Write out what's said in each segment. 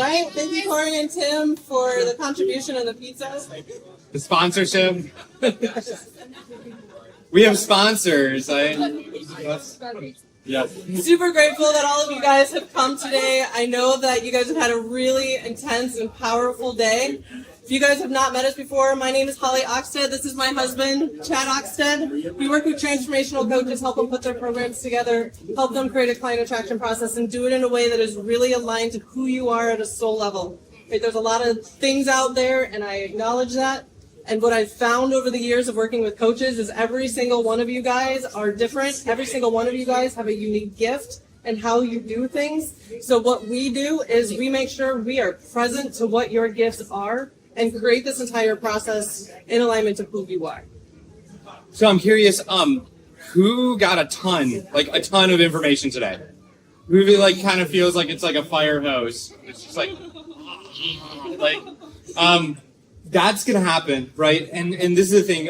Right? Thank you, Corey and Tim, for the contribution and the pizza. The sponsorship. We have sponsors. Yes. Super grateful that all of you guys have come today. I know that you guys have had a really intense and powerful day. If you guys have not met us before, my name is Holly Oxted. This is my husband, Chad Oxted. We work with transformational coaches, help them put their programs together, help them create a client attraction process, and do it in a way that is really aligned to who you are at a soul level. Right? There's a lot of things out there, and I acknowledge that. And what I've found over the years of working with coaches is every single one of you guys are different. Every single one of you guys have a unique gift and how you do things. So what we do is we make sure we are present to what your gifts are and create this entire process in alignment to who you are. So I'm curious, who got a ton of information today? Who really kind of feels like it's like a fire hose? It's just that's gonna happen, right? And this is the thing.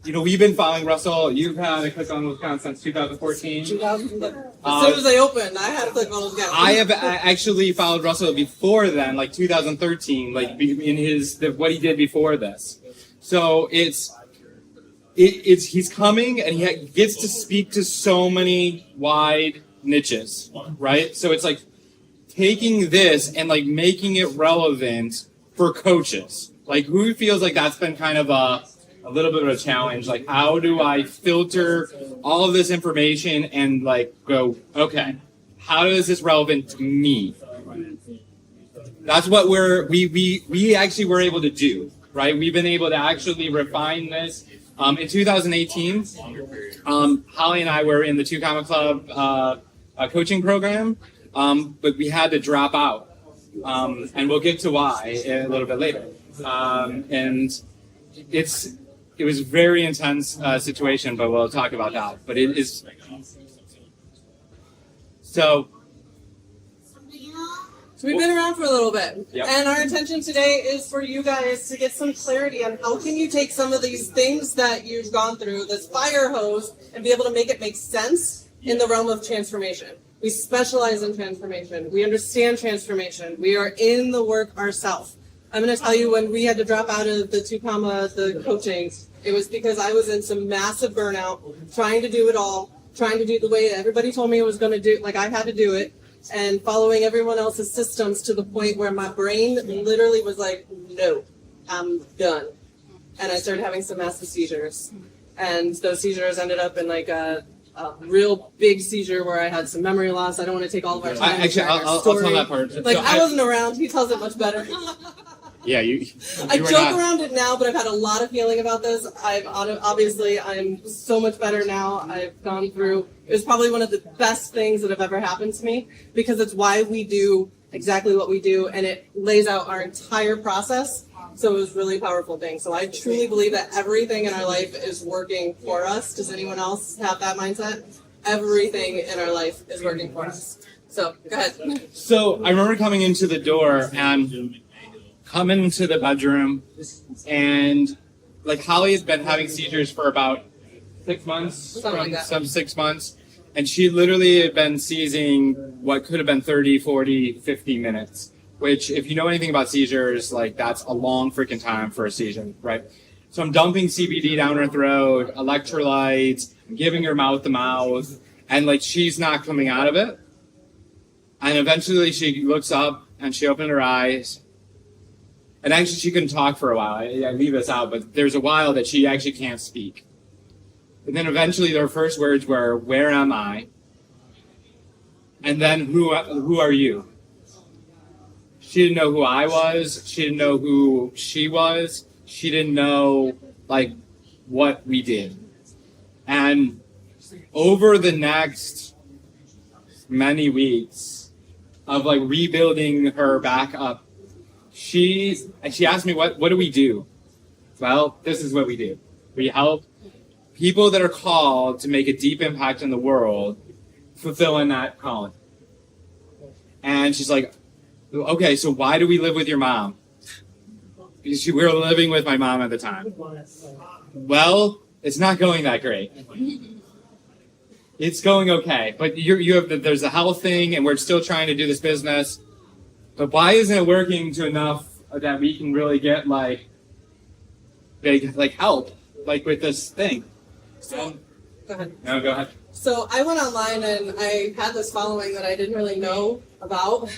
We've been following Russell. You've had a Click on Wisconsin since 2014. As soon as they opened, I had a Click on Wisconsin. I have actually followed Russell before then, like 2013, in what he did before this. So he's coming and he gets to speak to so many wide niches, right? So it's like taking this and like making it relevant for coaches. Like, who feels like that's been kind of a little bit of a challenge? Like, how do I filter all of this information and like go, okay, how is this relevant to me? That's what we actually were able to do, right? We've been able to actually refine this. In 2018, Holly and I were in the 2 Comma Club coaching program, but we had to drop out, and we'll get to why a little bit later. And it was a very intense situation, but we'll talk about that. But it is so we've been around for a little bit. Yep. And our intention today is for you guys to get some clarity on how can you take some of these things that you've gone through, this fire hose, and be able to make it make sense in the realm of transformation. We specialize in transformation. We understand transformation. We are in the work ourselves. I'm going to tell you, when we had to drop out of the 2 Comma, the coaching, it was because I was in some massive burnout, trying to do it all, trying to do the way everybody told me I was going to do, like I had to do it, and following everyone else's systems to the point where my brain literally was like, no, I'm done. And I started having some massive seizures. And those seizures ended up in like a real big seizure where I had some memory loss. I don't want to take all of our time. I'll tell that part. Like, I wasn't around. He tells it much better. Yeah, you I joke around it now, but I've had a lot of feeling about this. I'm so much better now. I've gone through, it was probably one of the best things that have ever happened to me, because it's why we do exactly what we do, and it lays out our entire process. So it was a really powerful thing. So I truly believe that everything in our life is working for us. Does anyone else have that mindset? Everything in our life is working for us. So go ahead. So I remember coming into the door and coming into the bedroom, and like Holly has been having seizures for about 6 months, some 6 months, and she literally had been seizing what could have been 30, 40, 50 minutes, which, if you know anything about seizures, like that's a long freaking time for a seizure, right? So I'm dumping CBD down her throat, electrolytes, giving her mouth to mouth, and like she's not coming out of it. And eventually she looks up and she opened her eyes. And actually, she couldn't talk for a while. I leave this out, but there's a while that she actually can't speak. And then eventually, their first words were, "Where am I?" And then, "Who are you?" She didn't know who I was. She didn't know who she was. She didn't know, like, what we did. And over the next many weeks of, like, rebuilding her back up, she asked me, what do we do? Well, this is what we do. We help people that are called to make a deep impact in the world fulfilling that calling. And she's like, okay, so why do we live with your mom? Because we were living with my mom at the time. Well, it's not going that great. It's going okay, but there's a health thing, and we're still trying to do this business. but why isn't it working to enough that we can really get like help like with this thing? So, go ahead. No, go ahead. So I went online and I had this following that I didn't really know about.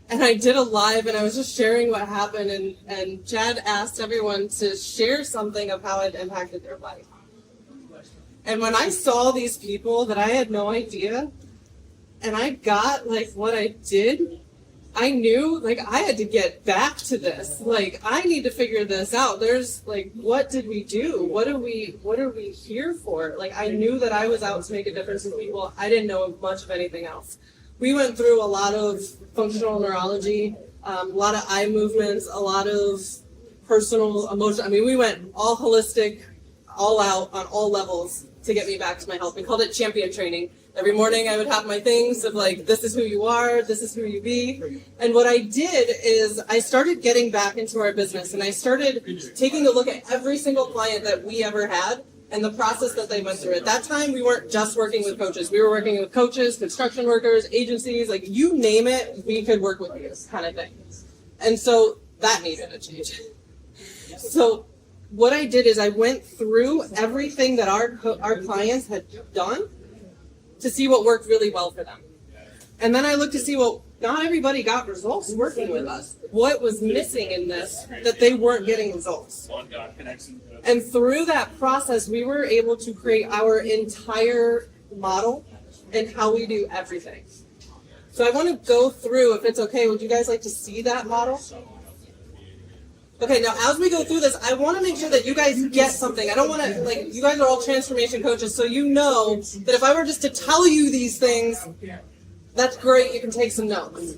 And I did a live and I was just sharing what happened and Chad asked everyone to share something of how it impacted their life. And when I saw these people that I had no idea and I got like what I did, I knew like I had to get back to this. Like I need to figure this out. There's like, what did we do? What are we here for? Like I knew that I was out to make a difference in people. I didn't know much of anything else. We went through a lot of functional neurology, a lot of eye movements, a lot of personal emotion. I mean, we went all holistic, all out on all levels to get me back to my health. We called it champion training. Every morning I would have my things of like, this is who you are, this is who you be. And what I did is I started getting back into our business and I started taking a look at every single client that we ever had and the process that they went through. At that time, we weren't just working with coaches. We were working with coaches, construction workers, agencies, like you name it, we could work with you kind of thing. And so that needed a change. So what I did is I went through everything that our clients had done to see what worked really well for them. And then I looked to see, well, not everybody got results working with us. What was missing in this that they weren't getting results? And through that process, we were able to create our entire model and how we do everything. So I want to go through, if it's okay, would you guys like to see that model? Okay, now as we go through this, I want to make sure that you guys get something. I don't want to, like, you guys are all transformation coaches, so you know that if I were just to tell you these things, that's great, you can take some notes.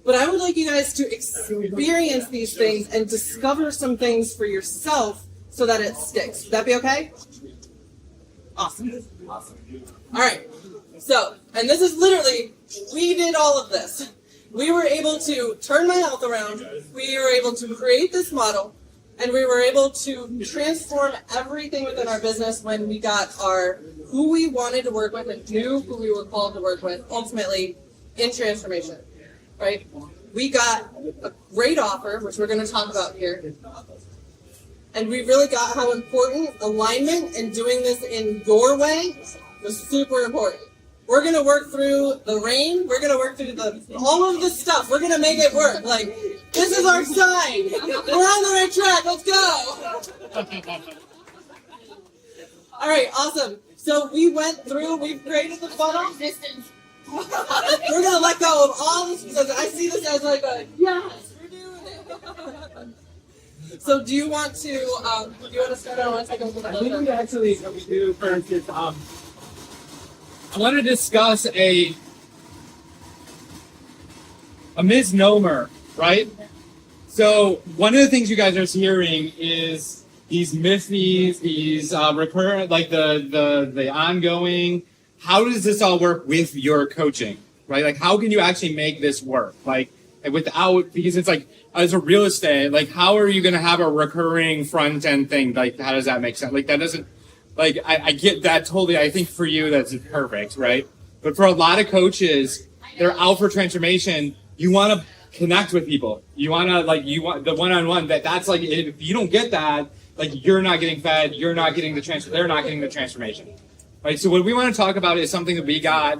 But I would like you guys to experience these things and discover some things for yourself so that it sticks. Would that be okay? Awesome. All right, so, and this is literally, we did all of this. We were able to turn my health around, we were able to create this model, and we were able to transform everything within our business when we got our who we wanted to work with and knew who we were called to work with, ultimately in transformation, right? We got a great offer, which we're going to talk about here, and we really got how important alignment and doing this in your way was super important. We're going to work through the rain. We're going to work through all of the stuff. We're going to make it work. Like, this is our sign. We're on the right track. Let's go. All right, awesome. So we went through, we've created the funnel. We're going to let go of all this because I see this as like a, yes, we're doing it. So do you want to start? I want to take a look at I think we actually, what we do first is, I want to discuss a misnomer, right? So one of the things you guys are hearing is these mythes, these recurrent, like the ongoing. How does this all work with your coaching, right? Like, how can you actually make this work? Like, without, because it's like, as a real estate, like, how are you going to have a recurring front end thing? Like, how does that make sense? Like, that doesn't. Like, I get that totally. I think for you, that's perfect, right? But for a lot of coaches, they're out for transformation. You want to connect with people. You want to, like, you want the one-on-one. That's like, if you don't get that, like, you're not getting fed. You're not getting the they're not getting the transformation, right? So what we want to talk about is something that we got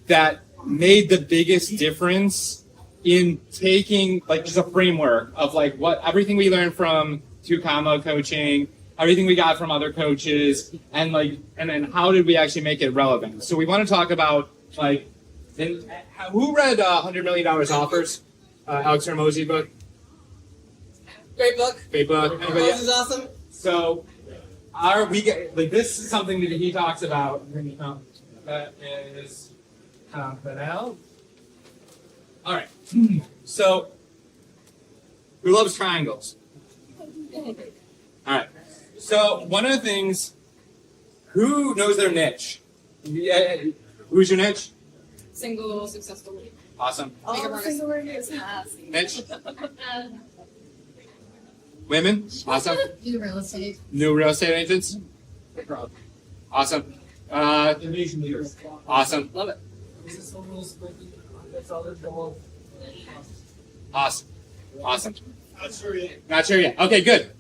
that made the biggest difference in taking, like, just a framework of, like, what everything we learned from 2 Comma coaching, everything we got from other coaches, and then how did we actually make it relevant? So we want to talk about, like, who read $100 Million Offers? Alex Hormozi book? Great book. Great book. Anybody This is awesome. So this is something that he talks about. That is confidential. All right. So who loves triangles? All right. So one of the things, who knows their niche? Yeah, who's your niche? Single, successful. Awesome. Niche? Uh, Women? Awesome. New real estate. New real estate agents? Awesome. Awesome. Love it. Awesome. Awesome. Not sure yet. Not sure yet. Okay, good.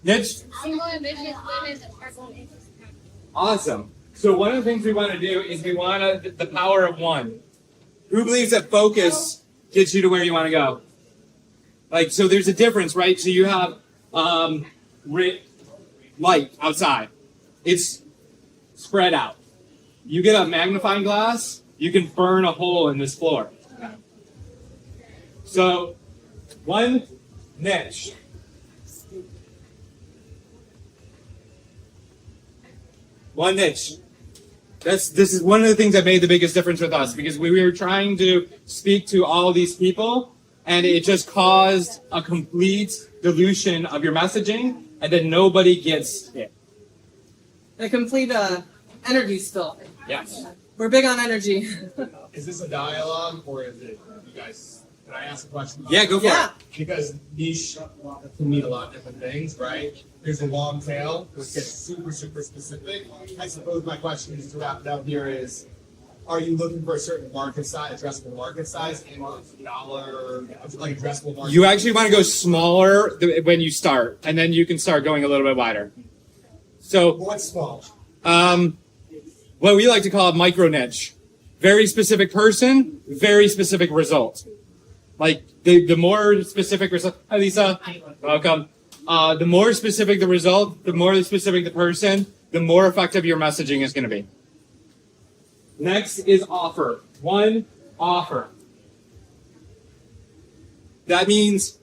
Niche? Single ambitious women that are going. Awesome. So one of the things we want to do is we want the power of one. Who believes that focus gets you to where you want to go? Like, so there's a difference, right? So you have light outside. It's spread out. You get a magnifying glass, you can burn a hole in this floor. So, one niche. One niche. This is one of the things that made the biggest difference with us, because we were trying to speak to all these people, and it just caused a complete dilution of your messaging, and then nobody gets it. A complete energy spill. Yes. We're big on energy. Is this a dialogue or is it you guys? Can I ask a question? Yeah, go for Yeah. it. Because niche can mean a lot of different things, right? There's a long tail, which gets super, super specific. I suppose my question is to wrap it up here is, are you looking for a certain market size, addressable market size, in dollar, like addressable market? You actually want to go smaller when you start, and then you can start going a little bit wider. So, What's small? what we like to call a micro niche. Very specific person, very specific result. Like, the more specific result. Hi, Lisa. Welcome. The more specific the result, the more specific the person, the more effective your messaging is going to be. Next is offer. One offer. That means,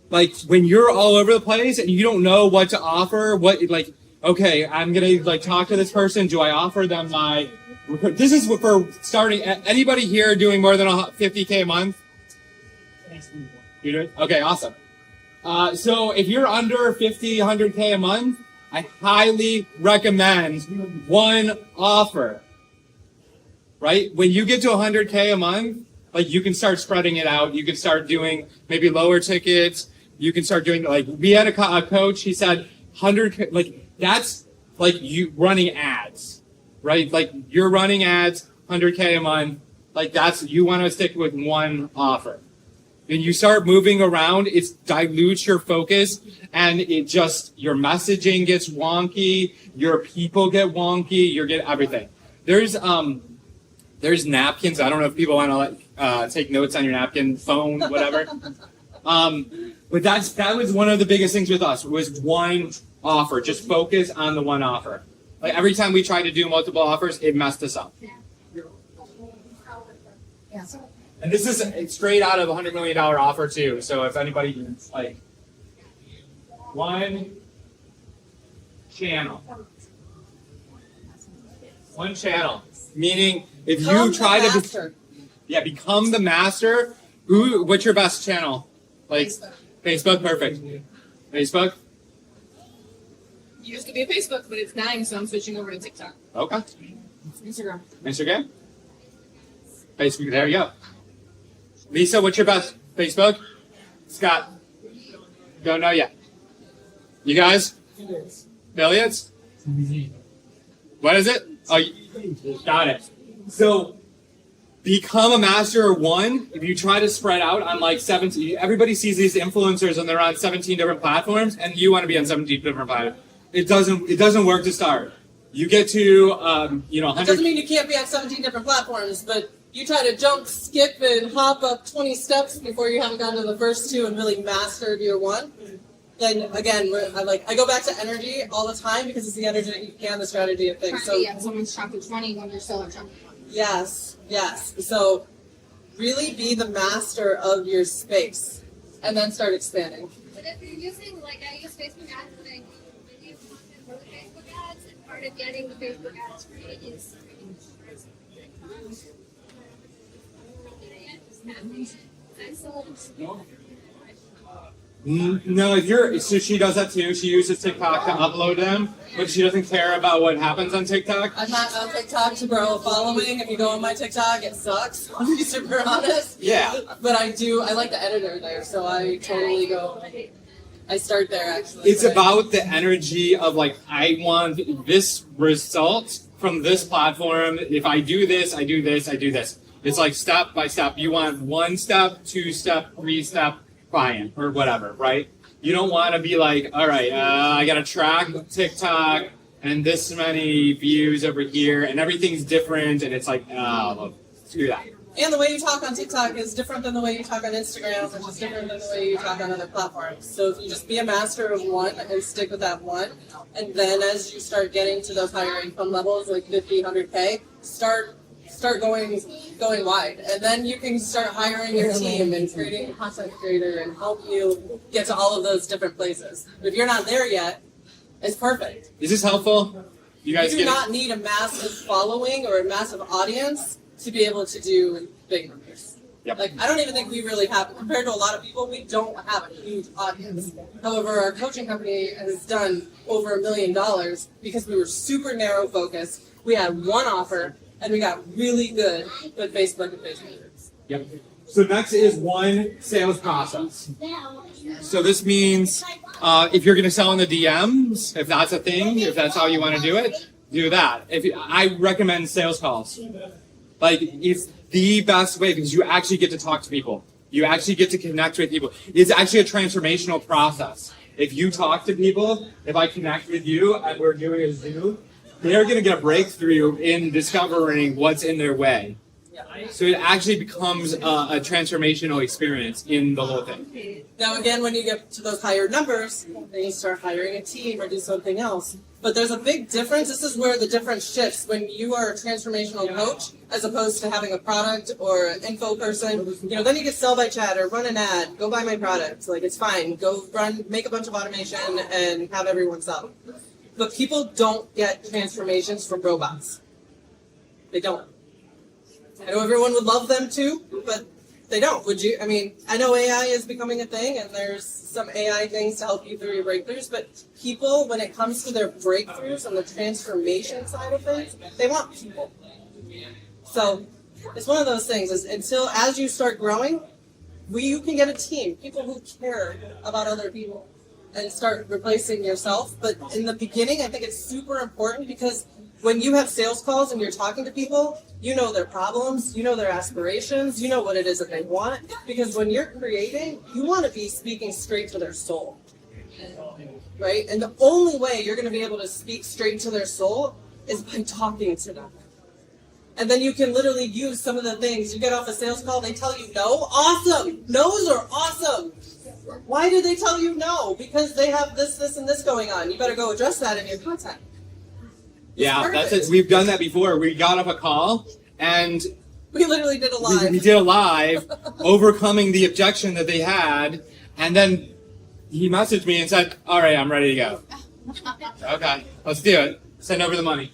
like, when you're all over the place and you don't know what to offer, okay, I'm going to, talk to this person. Do I offer them my... This is for starting... Anybody here doing more than $50K a month? You do it? Okay, awesome. So if you're under 50, 100K a month, I highly recommend one offer. Right? When you get to 100K a month, you can start spreading it out. You can start doing maybe lower tickets. You can start doing, we had a coach, he said 100K, that's you running ads, right? You're running ads, 100K a month. You want to stick with one offer. When you start moving around, it dilutes your focus, and your messaging gets wonky, your people get wonky, you get everything. There's napkins. I don't know if people want to take notes on your napkin, phone, whatever. But that was one of the biggest things with us, was one offer. Just focus on the one offer. Every time we tried to do multiple offers, it messed us up. And this is straight out of a $100 million offer too. So if anybody one channel. One channel. Meaning if you try to become the master. What's your best channel? Facebook, perfect. Facebook? Used to be a Facebook, but it's dying, so I'm switching over to TikTok. Okay. Instagram. Instagram? Facebook, there you go. Lisa, what's your best? Facebook? Scott? Don't know yet. You guys? Affiliates? What is it? Oh, got it. So, become a master of one. If you try to spread out on 17, everybody sees these influencers and they're on 17 different platforms, and you want to be on 17 different platforms. It doesn't work to start. You get to 100. That doesn't mean you can't be on 17 different platforms, but you try to jump, skip, and hop up 20 steps before you haven't gotten to the first two and really mastered your one. Then again, I go back to energy all the time, because it's the energy that you can, the strategy of things. So someone's chocolate 20 when you're still at chocolate 20. yes. So really be the master of your space, and then start expanding. But if you're using, I use Facebook ads, and I do video content for the Facebook ads, and part of getting the Facebook ads right is creating No, so she does that too. She uses TikTok to upload them, but she doesn't care about what happens on TikTok. I'm not on TikTok to grow a following. If you go on my TikTok, it sucks. I'll be super honest. Yeah. But I like the editor there, so I totally go. I start there actually. It's about the energy of I want this result from this platform. If I do this, I do this, I do this. It's like step by step. You want 1 step, 2 step, 3 step client or whatever, right? You don't want to be like, all right, I got to track TikTok and this many views over here and everything's different. And it's like, oh, screw that. And the way you talk on TikTok is different than the way you talk on Instagram, which is different than the way you talk on other platforms. So if you just be a master of one and stick with that one, and then as you start getting to those higher income levels, like 50, 100K, start going wide. And then you can start hiring your team and creating a content creator and help you get to all of those different places. But if you're not there yet, it's perfect. Is this helpful? You guys do get not need a massive following or a massive audience to be able to do big numbers. Yep. Like, I don't even think we really have, compared to a lot of people, we don't have a huge audience. However, our coaching company has done over $1 million because we were super narrow focused. We had one offer, and we got really good with Facebook and Facebook groups. Yep. So next is one sales process. So this means if you're going to sell in the DMs, if that's a thing, if that's how you want to do it, do that. I recommend sales calls. Like, it's the best way because you actually get to talk to people. You actually get to connect with people. It's actually a transformational process. If you talk to people, if I connect with you and we're doing a Zoom, they're going to get a breakthrough in discovering what's in their way. So it actually becomes a transformational experience in the whole thing. Now, again, when you get to those higher numbers, then you start hiring a team or do something else. But there's a big difference. This is where the difference shifts when you are a transformational coach as opposed to having a product or an info person. You know, then you can sell by chat or run an ad, go buy my product. Like, it's fine. Go run, make a bunch of automation and have everyone sell. But people don't get transformations from robots. They don't. I know everyone would love them too, but they don't. Would you? I mean, I know AI is becoming a thing, and there's some AI things to help you through your breakthroughs, but people, when it comes to their breakthroughs on the transformation side of things, they want people. So it's one of those things, is until as you start growing, you can get a team, people who care about other people, and start replacing yourself. But in the beginning, I think it's super important because when you have sales calls and you're talking to people, you know their problems, you know their aspirations, you know what it is that they want. Because when you're creating, you want to be speaking straight to their soul, right? And the only way you're going to be able to speak straight to their soul is by talking to them. And then you can literally use some of the things. You get off a sales call, they tell you no. Awesome! No's are awesome! Why do they tell you no? Because they have this, and this going on. You better go address that in your content. Yeah, that's it. We've done that before. We got off a call and we literally did a live. We did a live, overcoming the objection that they had, and then he messaged me and said, "All right, I'm ready to go." Okay, let's do it. Send over the money.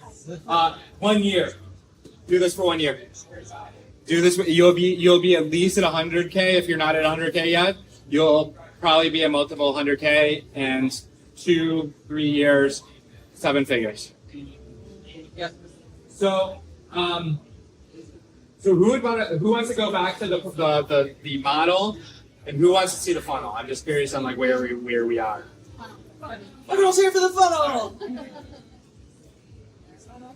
1 year. Do this for 1 year. Do this. You'll be at least at 100K if you're not at 100K yet. You'll probably be at multiple 100K and 2-3 years, 7 figures. Yep. So, who wants to go back to the model, and who wants to see the funnel? I'm just curious on like where we are. Everyone's here for the funnel.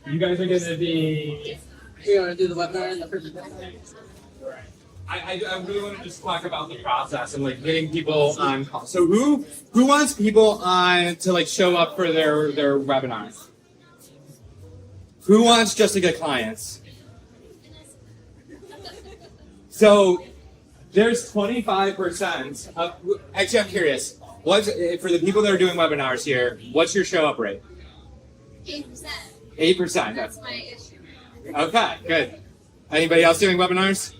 You guys are going to be. You want to do the webinar and the person? Right. I really want to just talk about the process and like getting people on call. So who wants people on to like show up for their webinars? Who wants just to get clients? So there's 25% of, actually I'm curious, for the people that are doing webinars here, what's your show up rate? 8%. 8%. That's my issue. Okay, good. Anybody else doing webinars?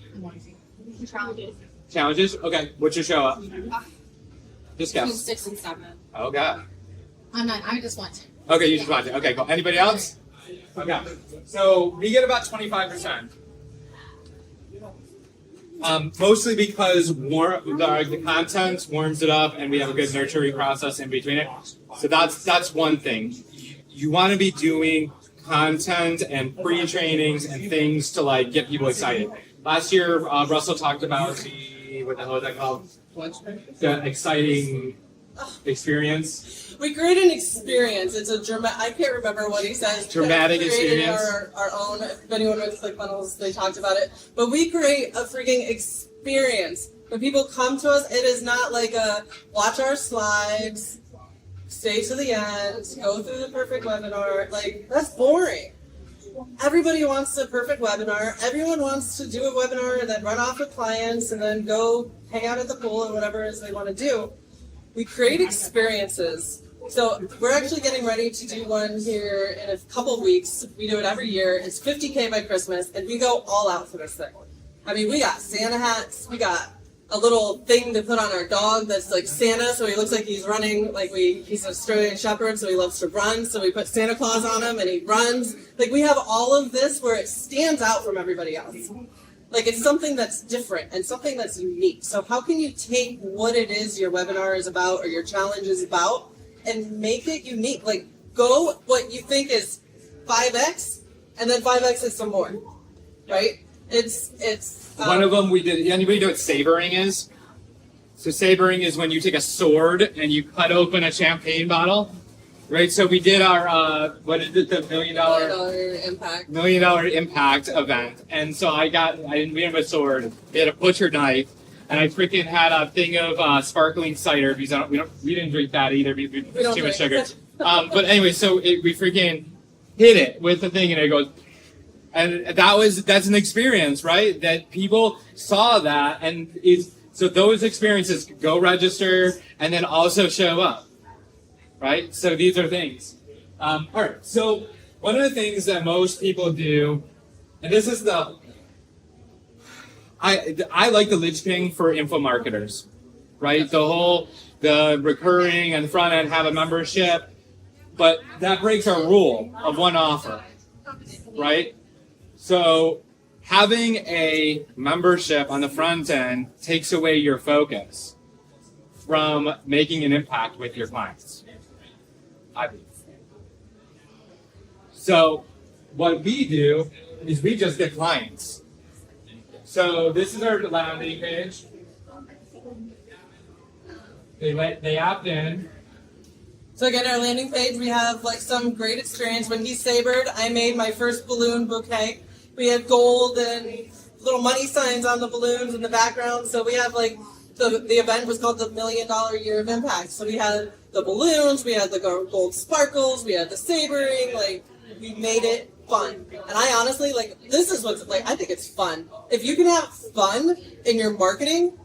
Challenges? Okay, what's your show up? Just Between guess. 6 and 7. Okay. I just want to. Okay, you just watch it. Okay, cool. Anybody else? Okay. So we get about 25%. Mostly because the content warms it up and we have a good nurturing process in between it. So that's one thing. You want to be doing content and pre-trainings and things to like get people excited. Last year, Russell talked about what the hell is that called? The exciting experience. We create an experience. It's a I can't remember what he says. Dramatic We created experience. Our own. If anyone with ClickFunnels, they talked about it. But we create a freaking experience. When people come to us, it is not like a watch our slides, stay to the end, go through the perfect webinar. Like, that's boring. Everybody wants a perfect webinar. Everyone wants to do a webinar and then run off with clients and then go hang out at the pool or whatever it is they want to do. We create experiences. So we're actually getting ready to do one here in a couple of weeks. We do it every year. It's 50K by Christmas, and we go all out for this thing. I mean, we got Santa hats. We got a little thing to put on our dog that's like Santa, so he looks like he's running. Like he's an Australian Shepherd, so he loves to run. So we put Santa Claus on him, and he runs. Like, we have all of this where it stands out from everybody else. Like, it's something that's different and something that's unique. So how can you take what it is your webinar is about or your challenge is about and make it unique? Like, go what you think is 5x, and then 5x is some more, right? It's One of them we did. Anybody know what sabering is? So sabering is when you take a sword and you cut open a champagne bottle, right? So we did our what is it, the $1 million impact event, and so we didn't have a sword. We had a butcher knife, and I freaking had a thing of sparkling cider because we didn't drink that either because it's too much sugar. But anyway, so we freaking hit it with the thing, and it goes. And that's an experience, right? That people saw that, and so those experiences go register and then also show up, right? So these are things. All right. So one of the things that most people do, and this is I like the linchpin for info marketers, right? The recurring and front end have a membership, but that breaks our rule of one offer, right? So having a membership on the front end takes away your focus from making an impact with your clients, I believe. So what we do is we just get clients. So this is our landing page. They opt in. So again, our landing page, we have like some great experience. When he sabered, I made my first balloon bouquet. We had gold and little money signs on the balloons in the background. So we have like, the event was called the $1 Million Year of Impact. So we had the balloons, we had the gold sparkles, we had the sabering, like, we made it fun. And I honestly, like, this is what's, like, I think it's fun. If you can have fun in your marketing,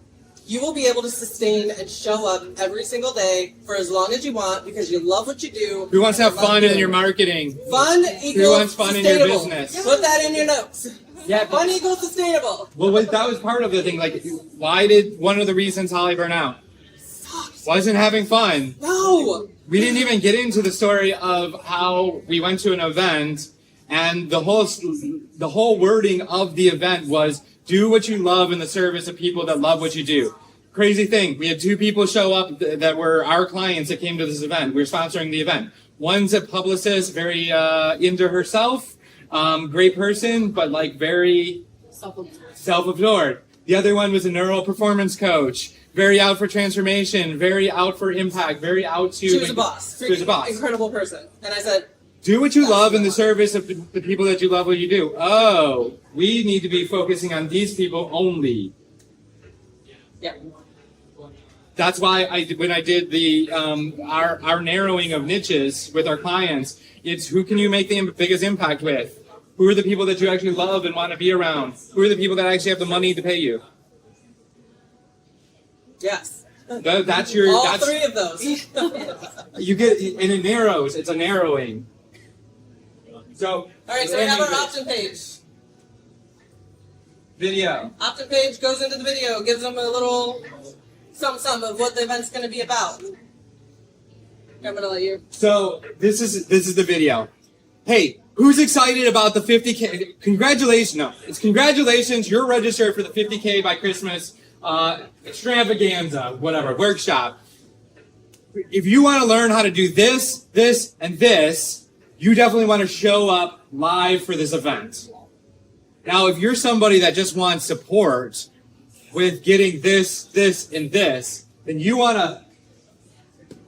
you will be able to sustain and show up every single day for as long as you want because you love what you do. Who wants to have fun in your marketing? Fun equals Who wants fun in your business? Put that in your notes. Yeah, Fun equals sustainable. Well, that was part of the thing. Like, why did one of the reasons Holly burned out? Wasn't having fun. No. We didn't even get into the story of how we went to an event, and the whole wording of the event was do what you love in the service of people that love what you do. Crazy thing. We had 2 people show up that were our clients that came to this event. We were sponsoring the event. One's a publicist, very into herself, great person, but like very self-absorbed. The other one was a neural performance coach, very out for transformation, very out for impact, very out to... She was a boss. She was a boss. Incredible person. And I said... Do what you love in the service of the people that you love what you do. Oh, we need to be focusing on these people only. Yeah. That's why when I did the our narrowing of niches with our clients, it's who can you make the biggest impact with? Who are the people that you actually love and want to be around? Who are the people that actually have the money to pay you? Yes. That's your... All 3 of those. You get, and it narrows. It's a narrowing. So... All right, so we have our opt-in page. Video. Opt-in page goes into the video, gives them a little sum of what the event's going to be about. I'm going to let you. So this is the video. Hey, who's excited about the 50K? Congratulations. No, it's congratulations. You're registered for the 50K by Christmas extravaganza, whatever, workshop. If you want to learn how to do this, this, and this, you definitely want to show up live for this event. Now, if you're somebody that just wants support with getting this, this, and this, then you want to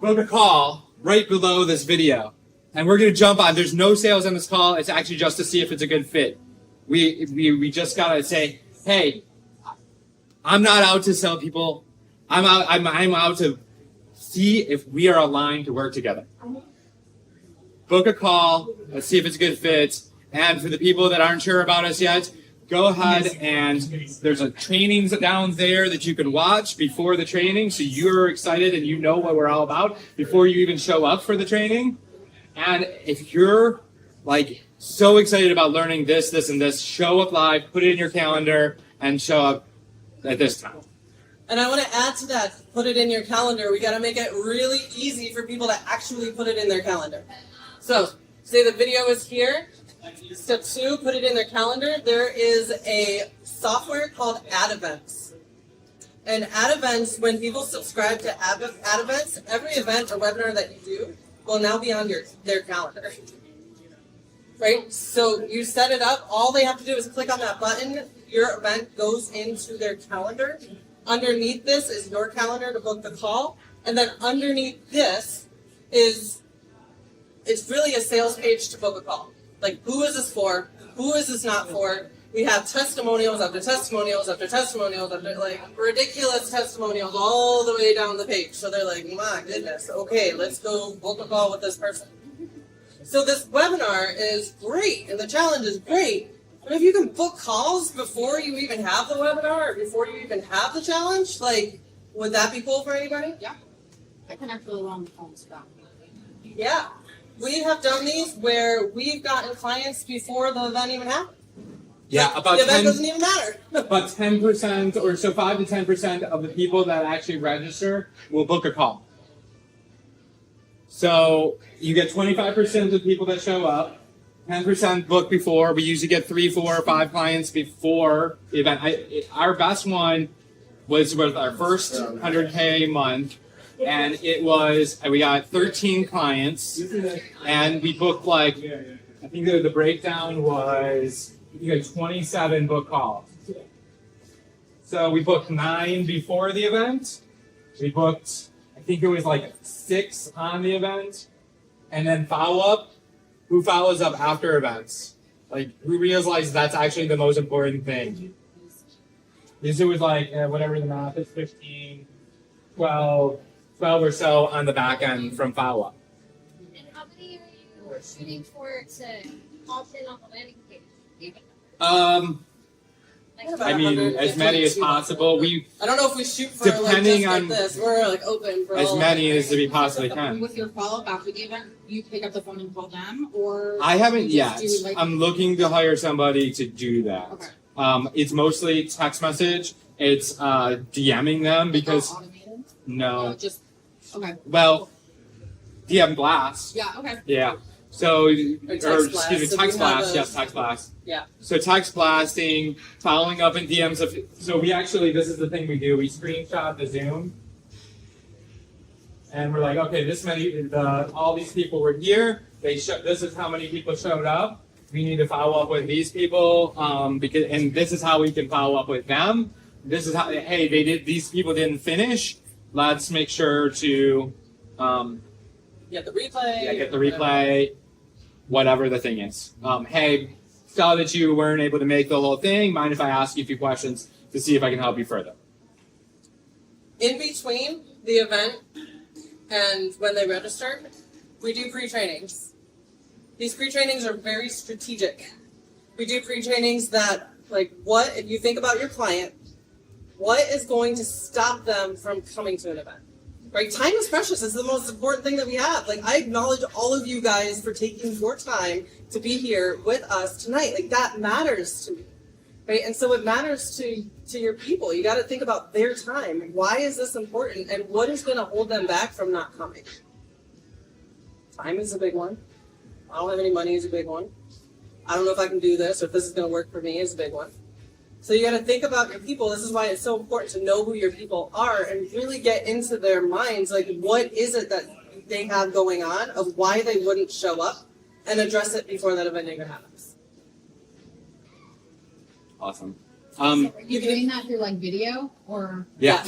book a call right below this video. And we're going to jump on. There's no sales on this call. It's actually just to see if it's a good fit. We just got to say, hey, I'm not out to sell people. I'm out to see if we are aligned to work together. Book a call. Let's see if it's a good fit. And for the people that aren't sure about us yet, go ahead and there's a trainings down there that you can watch before the training, so you're excited and you know what we're all about before you even show up for the training. And if you're like so excited about learning this, and this, show up live, put it in your calendar, and show up at this time. And I want to add to that, put it in your calendar. We got to make it really easy for people to actually put it in their calendar. So, say the video is here. Step 2, put it in their calendar. There is a software called Ad Events. And Ad Events, when people subscribe to Ad Events, every event or webinar that you do will now be on their calendar. Right? So you set it up. All they have to do is click on that button. Your event goes into their calendar. Underneath this is your calendar to book the call. And then underneath this it's really a sales page to book a call. Like, who is this for? Who is this not for? We have testimonials after testimonials after testimonials after, like, ridiculous testimonials all the way down the page. So they're like, my goodness, okay, let's go book a call with this person. So this webinar is great, and the challenge is great. But if you can book calls before you even have the webinar or before you even have the challenge, like, would that be cool for anybody? Yeah. I can actually run the phones back. Yeah. We have done these where we've gotten clients before the event even happened. Yeah, Like, about the event 10, doesn't even matter. about 10% or so, 5 to 10% of the people that actually register will book a call. So you get 25% of the people that show up, 10% book before. We usually get 3, 4, or 5 clients before the event. Our best one was with our first 100K month. And it was, we got 13 clients, and we booked like, I think the breakdown was, you had 27 book calls. So we booked 9 before the event. We booked, I think it was like 6 on the event. And then follow-up, who follows up after events? Like, we realized that's actually the most important thing. Because it was like, whatever the math is, 15, 12 or so on the back end from follow-up. And how many are you shooting for to opt in on the landing page? I mean, as many as possible. I don't know if we shoot for Depending like, on this. We're like open for as all many as we possibly can. With your follow-up after the event, you pick up the phone and call them, or I haven't you just yet. do, like, I'm looking to hire somebody to do that. Okay. It's mostly text message. It's DMing them because automated? no. Just okay. Well, DM blast. Yeah. Okay. Yeah. So, text blast. excuse me, So text we have blast. a- Yes, text blast. Yeah. So text blasting, following up in DMs. So we actually, this is the thing we do. We screenshot the Zoom, and we're like, okay, this many, all these people were here. This is how many people showed up. We need to follow up with these people, and this is how we can follow up with them. This is how, hey, these people didn't finish. Let's make sure to, Get the replay. get the replay, whatever the thing is. Hey, saw that you weren't able to make the whole thing. Mind if I ask you a few questions to see if I can help you further? In between the event and when they register, we do pre-trainings. These pre-trainings are very strategic. We do pre-trainings that, like, what, if you think about your client, what is going to stop them from coming to an event? Right? Time is precious. It's the most important thing that we have. Like, I acknowledge all of you guys for taking your time to be here with us tonight. Like, that matters to me. Right? And so it matters to your people. You got to think about their time. Why is this important? And what is going to hold them back from not coming? Time is a big one. I don't have any money is a big one. I don't know if I can do this or if this is going to work for me is a big one. So you got to think about your people. This is why it's so important to know who your people are and really get into their minds. Like, what is it that they have going on of why they wouldn't show up, and address it before that event even happens. Awesome. Are you doing that through like video or? Yes.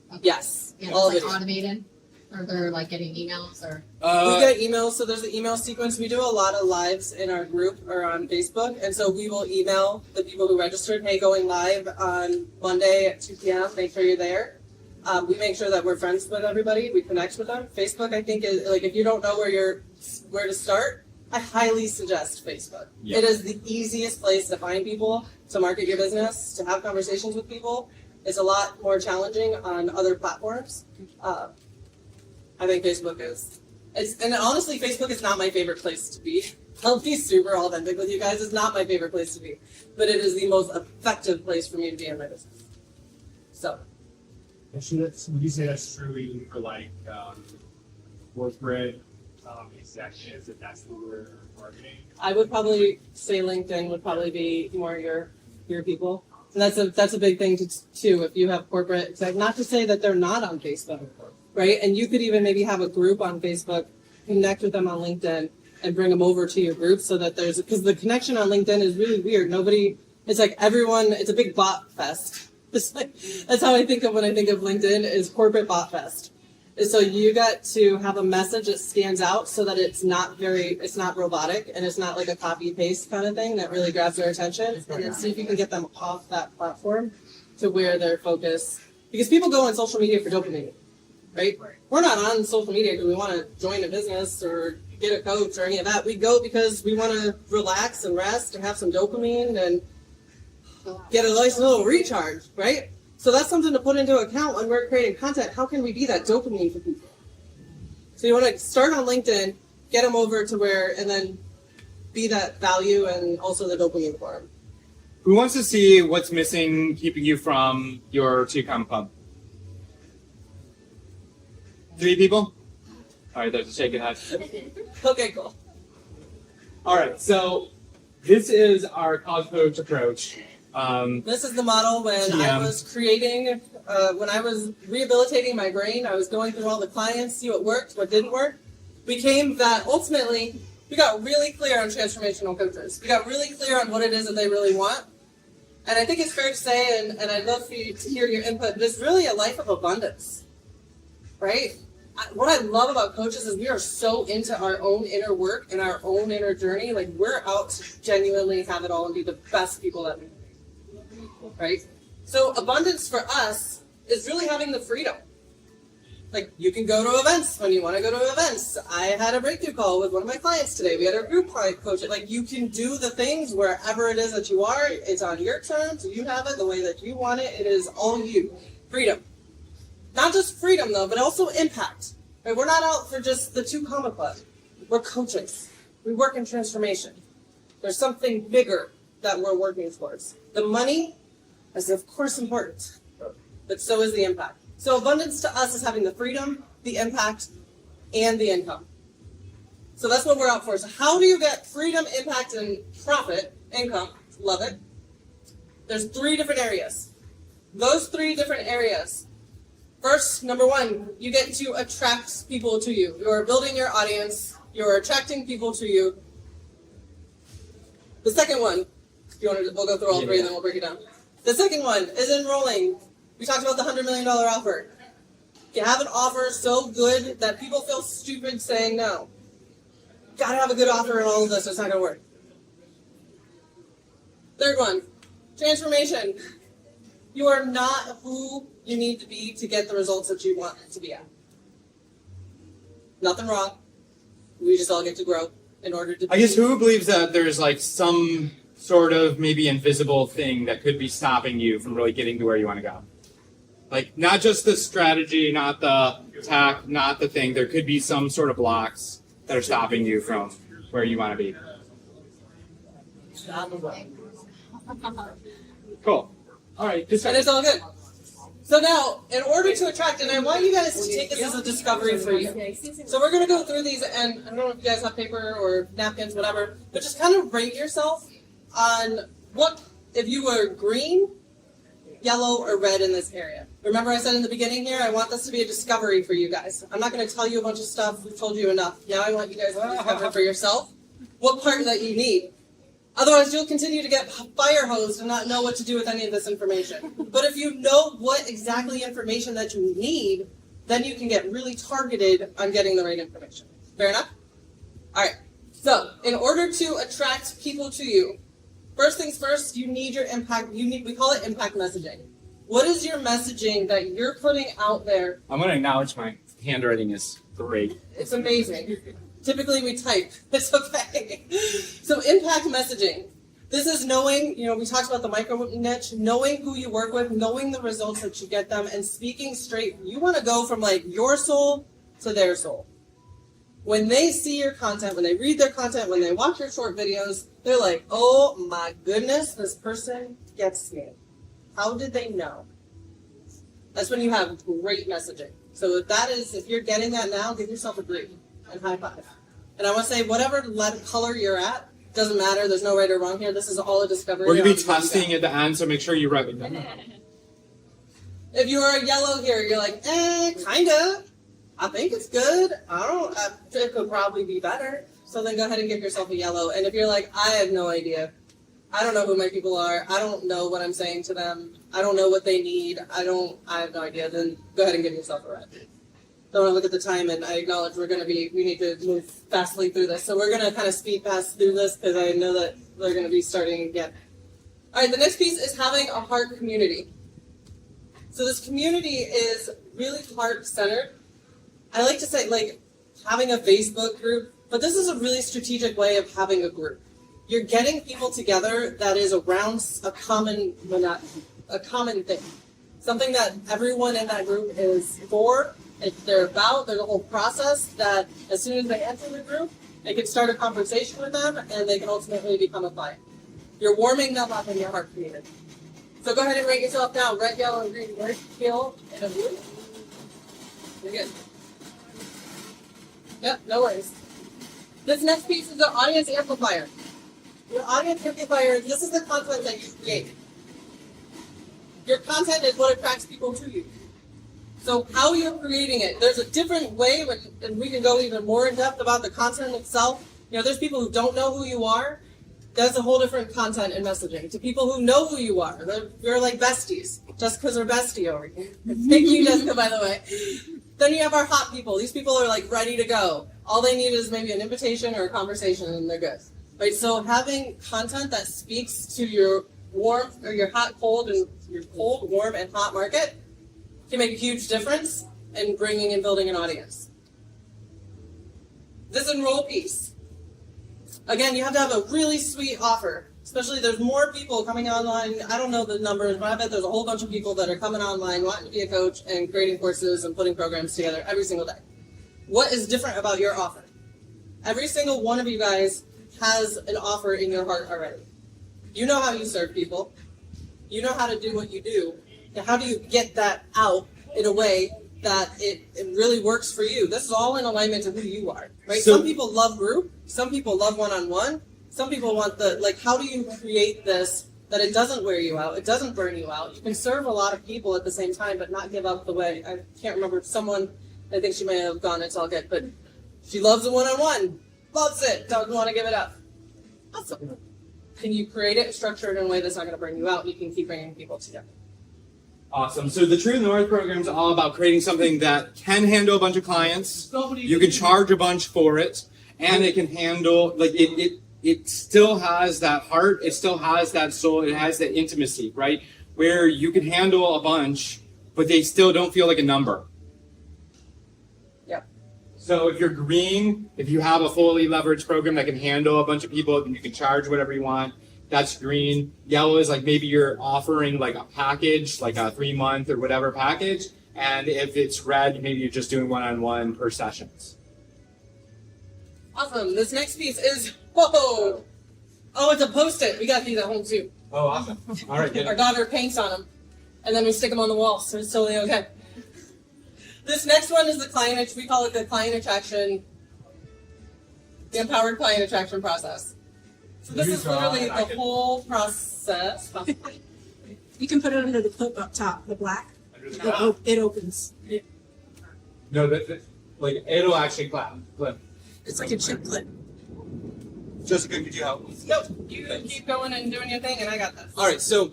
Yeah. Okay. Yes. Yeah, All it's of like it. automated. Or they're like getting emails or? We get emails, so there's an email sequence. We do a lot of lives in our group or on Facebook, and so we will email the people who registered, hey, going live on Monday at 2 p.m., make sure you're there. We make sure that we're friends with everybody, we connect with them. Facebook, I think, is like, if you don't know where to start, I highly suggest Facebook. Yeah. It is the easiest place to find people, to market your business, to have conversations with people. It's a lot more challenging on other platforms. I think Facebook and honestly, Facebook is not my favorite place to be. I'll be super authentic with you guys. It's not my favorite place to be, but it is the most effective place for me to be in my business. So. Would you say that's true even for like corporate executives, if that's who we're targeting? I would probably say LinkedIn would probably be more your people. And that's a big thing too. If you have corporate, not to say that they're not on Facebook, right? And you could even maybe have a group on Facebook, connect with them on LinkedIn, and bring them over to your group so that because the connection on LinkedIn is really weird. It's like everyone. It's a big bot fest. That's how I think of when I think of LinkedIn is corporate bot fest. And so you got to have a message that stands out so that it's not robotic and it's not like a copy paste kind of thing that really grabs their attention. And then see if you can get them off that platform to where their focus, because people go on social media for dopamine, right? We're not on social media because we want to join a business or get a coach or any of that. We go because we want to relax and rest and have some dopamine and get a nice little recharge, right? So that's something to put into account when we're creating content. How can we be that dopamine for people? So you want to start on LinkedIn, get them over to and then be that value and also the dopamine for them. Who wants to see what's missing, keeping you from your two-comma club? 3 people? All right, there's a shaking head. Okay, cool. All right, so this is our college coach approach. This is the model when I was creating, when I was rehabilitating my brain, I was going through all the clients, see what worked, what didn't work. Became that ultimately, we got really clear on transformational coaches. We got really clear on what it is that they really want. And I think it's fair to say, and I'd love for you to hear your input, but it's really a life of abundance, right? What I love about coaches is we are so into our own inner work and our own inner journey. Like, we're out to genuinely have it all and be the best people that we can be, right? So abundance for us is really having the freedom. Like, you can go to events when you want to go to events. I had a breakthrough call with one of my clients today. We had a group client coach. Like, you can do the things wherever it is that you are. It's on your terms. You have it the way that you want it. It is all you. Freedom. Not just freedom, though, but also impact. Right? We're not out for just the 2 Comma Club. We're coaches. We work in transformation. There's something bigger that we're working towards. The money is, of course, important, but so is the impact. So abundance to us is having the freedom, the impact, and the income. So that's what we're out for. So how do you get freedom, impact, and profit, income? Love it. There's 3 different areas. Those 3 different areas. First, number 1, you get to attract people to you. You're building your audience. You're attracting people to you. The second one, we'll go through all 3 and then we'll break it down. The second one is enrolling. We talked about the $100 million offer. You have an offer so good that people feel stupid saying no. Gotta have a good offer in all of this, or it's not gonna work. Third one, transformation. You are not who you need to be to get the results that you want to be at. Nothing wrong. We just all get to grow in order to. I guess who believes that there's like some sort of maybe invisible thing that could be stopping you from really getting to where you want to go? Like, not just the strategy, not the tech, not the thing. There could be some sort of blocks that are stopping you from where you want to be. Cool. All right. And it's all good. So now, in order to attract, and I want you guys to take this as a discovery for you. So we're going to go through these, and I don't know if you guys have paper or napkins, whatever, but just kind of rate yourself on what, if you were green, yellow, or red in this area. Remember I said in the beginning here, I want this to be a discovery for you guys. I'm not going to tell you a bunch of stuff. We've told you enough. Now I want you guys to discover for yourself what part that you need. Otherwise, you'll continue to get fire hosed and not know what to do with any of this information. But if you know what exactly information that you need, then you can get really targeted on getting the right information. Fair enough? All right. So, in order to attract people to you, first things first, you need your impact. We call it impact messaging. What is your messaging that you're putting out there? I'm going to acknowledge my handwriting is great. It's amazing. Typically we type. It's okay. So impact messaging. This is knowing, we talked about the micro niche, knowing who you work with, knowing the results that you get them, and speaking straight. You want to go from like your soul to their soul. When they see your content, when they read their content, when they watch your short videos, they're like, oh my goodness, this person gets me. How did they know? That's when you have great messaging. So if you're getting that now, give yourself a great and high five. And I want to say, whatever color you're at, doesn't matter. There's no right or wrong here. This is all a discovery. We're going to be testing at the end, so make sure you write it down. If you are a yellow here, you're like, kinda. I think it's good. It could probably be better. So then go ahead and give yourself a yellow. And if you're like, I have no idea. I don't know who my people are. I don't know what I'm saying to them. I don't know what they need. I have no idea. Then go ahead and give yourself a red. Don't want to look at the time, and I acknowledge we need to move fastly through this. So we're going to kind of speed past through this because I know that they're going to be starting again. All right, the next piece is having a heart community. So this community is really heart-centered. I like to say, like, having a Facebook group, but this is a really strategic way of having a group. You're getting people together that is around a common thing. Something that everyone in that group is for, there's a whole process that as soon as they enter the group, they can start a conversation with them and they can ultimately become a client. You're warming them up in your heart community. So go ahead and rate yourself down. Red, yellow, and green. Where's the skill and a blue? You're good. Yep, no worries. This next piece is the audience amplifier. Your audience amplifier, this is the content that you create. Your content is what attracts people to you. So how you're creating it, there's a different way, and we can go even more in depth about the content itself. There's people who don't know who you are. That's a whole different content and messaging. To people who know who you are, you're like besties. Jessica's our bestie over here. Thank you, Jessica, by the way. Then you have our hot people. These people are like ready to go. All they need is maybe an invitation or a conversation, and they're good. Right? So having content that speaks to your warm or your hot, cold, and your cold, warm, and hot market can make a huge difference in bringing and building an audience. This enroll piece. Again, you have to have a really sweet offer. Especially there's more people coming online. I don't know the numbers, but I bet there's a whole bunch of people that are coming online, wanting to be a coach and creating courses and putting programs together every single day. What is different about your offer? Every single one of you guys has an offer in your heart already. You know how you serve people. You know how to do what you do. Now, how do you get that out in a way that it really works for you? This is all in alignment to who you are, right? So, some people love group. Some people love one-on-one. Some people want how do you create this that it doesn't wear you out, it doesn't burn you out. You can serve a lot of people at the same time, but not give up the way. I can't remember someone, I think she may have gone, it's all good, but she loves a one-on-one, loves it, doesn't want to give it up. Awesome. Can you create it, structure it in a way that's not going to burn you out, and you can keep bringing people together? Awesome. So the True North program is all about creating something that can handle a bunch of clients. You can charge a bunch for it, and it can handle, it still has that heart, it still has that soul, it has that intimacy, right? Where you can handle a bunch, but they still don't feel like a number. Yeah. So if you're green, if you have a fully leveraged program that can handle a bunch of people, then you can charge whatever you want. That's green. Yellow is like maybe you're offering like a package, like a 3-month or whatever package. And if it's red, maybe you're just doing one-on-one per sessions. Awesome. This next piece is, whoa! Oh, it's a Post-it. We got these at home too. Oh, awesome. All right, good. Our daughter paints on them, and then we stick them on the wall, so it's totally okay. This next one is the client, we call it the client attraction, the empowered client attraction process. So this is literally the whole process. You can put it under the clip up top, the black. It opens. No, like it'll actually clip. It's like a chip clip. Jessica, could you help? Nope, you keep going and doing your thing, and I got this. All right, so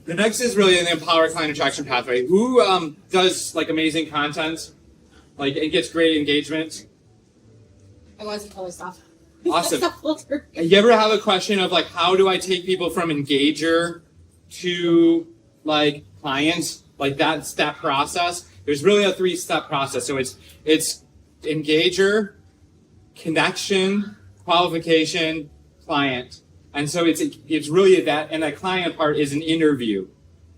The next is really an empower client attraction pathway. Who does like amazing content, like it gets great engagement? I wasn't totally stuff. Awesome. You ever have a question of like, how do I take people from engager to like clients? Like that step process. There's really a 3-step process. So it's engager, connection, qualification, client. And so it's really that, and that client part is an interview.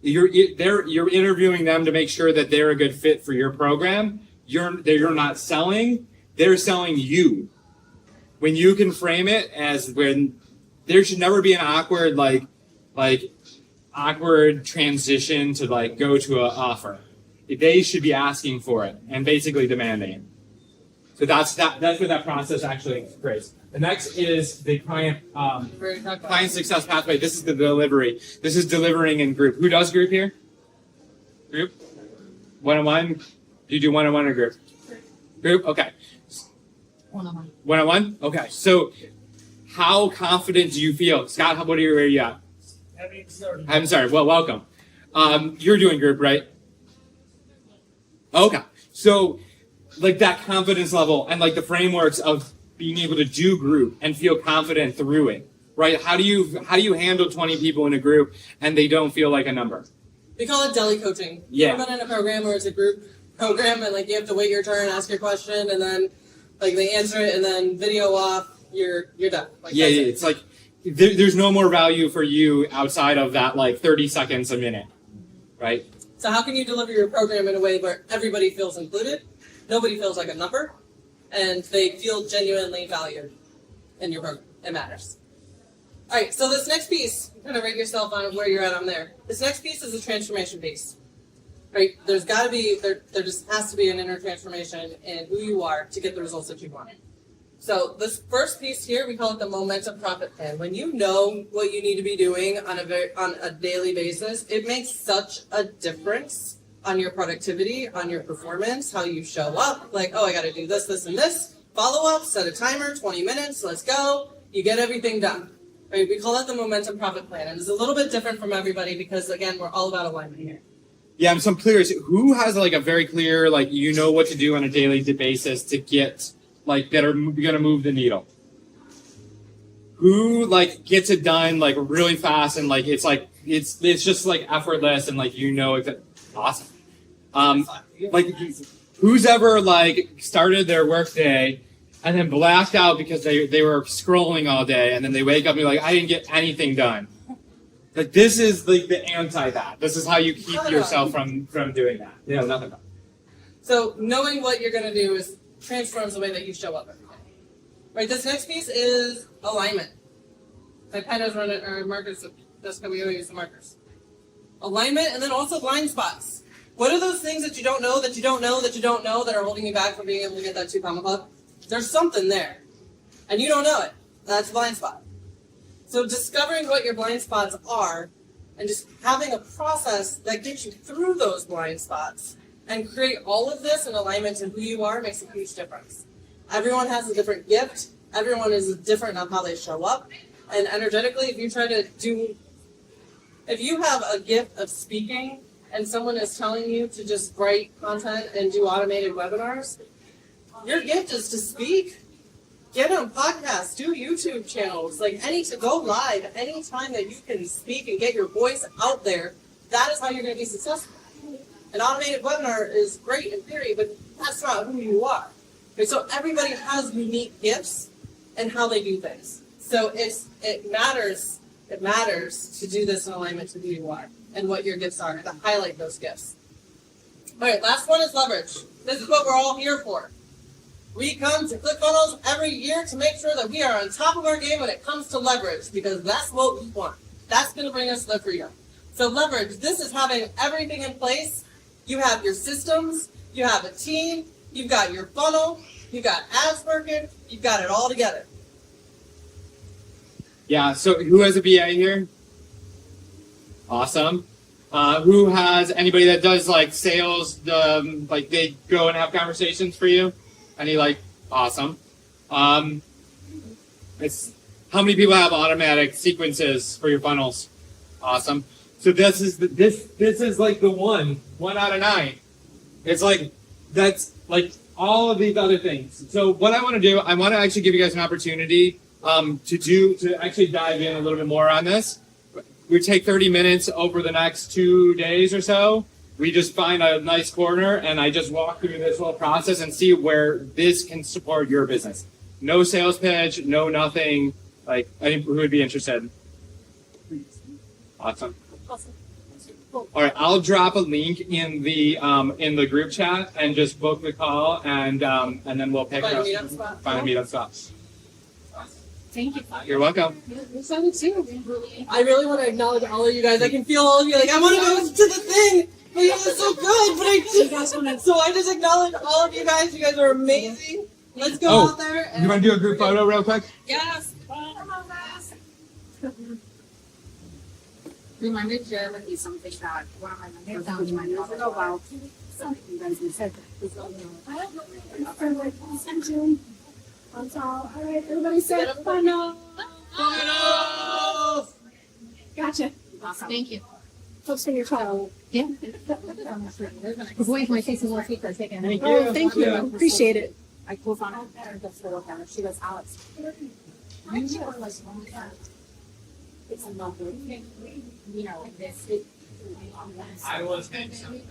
You're interviewing them to make sure that they're a good fit for your program. You're not selling, they're selling you. When you can frame it as when there should never be an awkward awkward transition to like go to an offer. They should be asking for it and basically demanding it. So that's what that process actually creates. The next is the client success pathway. This is the delivery. This is delivering in group. Who does group here? Group? One-on-one? Do you do one-on-one or group? Group? Okay. One-on-one. One-on-one? Okay. So how confident do you feel? Scott, where are you at? I'm sorry. Well, welcome. You're doing group, right? Okay. So like that confidence level and like the frameworks of being able to do group and feel confident through it, right? How do you handle 20 people in a group and they don't feel like a number? We call it deli coaching. Yeah. You've been in a program where it's a group program and like you have to wait your turn, ask your question, and then like they answer it and then video off, you're done. Like, yeah, it's like there's no more value for you outside of that like 30 seconds a minute, right? So how can you deliver your program in a way where everybody feels included, nobody feels like a number, and they feel genuinely valued in your program? It matters. All right, so this next piece, kind of rate yourself on where you're at on there. This next piece is a transformation piece. Right? There just has to be an inner transformation in who you are to get the results that you want. So this first piece here, we call it the momentum profit plan. When you know what you need to be doing on a daily basis, it makes such a difference on your productivity, on your performance, how you show up. Like, oh, I got to do this, this, and this. Follow up, set a timer, 20 minutes, let's go. You get everything done. Right? We call that the momentum profit plan. And it's a little bit different from everybody because, again, we're all about alignment here. Yeah, I'm curious. Who has like a very clear, like, you know what to do on a daily basis to get like that are gonna move the needle? Who like gets it done like really fast and like it's just like effortless and like you know it's awesome. Like who's ever like started their work day and then blacked out because they were scrolling all day and then they wake up and be like, I didn't get anything done. Like this is like the anti that. This is how you keep yourself from doing that. You know, nothing. So knowing what you're gonna do is transforms the way that you show up every day. Right, this next piece is alignment. My pen is running, or markers, that's how we always use the markers. Alignment, and then also blind spots. What are those things that you don't know, that you don't know, that you don't know, that are holding you back from being able to get that 2 comma club? There's something there, and you don't know it. That's a blind spot. So discovering what your blind spots are, and just having a process that gets you through those blind spots, and create all of this in alignment to who you are makes a huge difference. Everyone has a different gift. Everyone is different on how they show up. And energetically, if you have a gift of speaking and someone is telling you to just write content and do automated webinars, your gift is to speak. Get on podcasts, do YouTube channels, go live anytime that you can speak and get your voice out there. That is how you're going to be successful. An automated webinar is great in theory, but that's not who you are. Okay, so everybody has unique gifts and how they do things. So it matters to do this in alignment to who you are and what your gifts are, to highlight those gifts. All right, last one is leverage. This is what we're all here for. We come to ClickFunnels every year to make sure that we are on top of our game when it comes to leverage, because that's what we want. That's going to bring us the freedom. So leverage, this is having everything in place. You have your systems, you have a team, you've got your funnel, you've got ads working, you've got it all together. Yeah, so who has a BA here? Awesome. Who has anybody that does like sales, like they go and have conversations for you? Any like, awesome. It's how many people have automatic sequences for your funnels? Awesome. So this is like the one out of 9. It's like that's like all of these other things. So what I want to do, I want to actually give you guys an opportunity to actually dive in a little bit more on this. We take 30 minutes over the next 2 days or so. We just find a nice corner and I just walk through this whole process and see where this can support your business. No sales pitch, no nothing. Like, who would be interested? Awesome. All right, I'll drop a link in the group chat and just book the call and then we'll pick Find a up. meetup spot. Find a meetup spot. Thank you. You're welcome. I really want to acknowledge all of you guys. I can feel all of you like, I want to go to the thing. But it was so good. But so I just acknowledge all of you guys. You guys are amazing. Let's go out there. You want to do a group photo real quick? Yes. Reminded Joe with you something that one of my mentors told me about something you guys said. That's all. All right, everybody say final. Gotcha. Awesome. Thank you. Folks from your phone. Yeah. Avoid my face is more feet taken. Thank you. Oh, thank you. Appreciate it. I was on it just to look at it. She goes, Alex. It's a lovely, you know, this. I was saying something.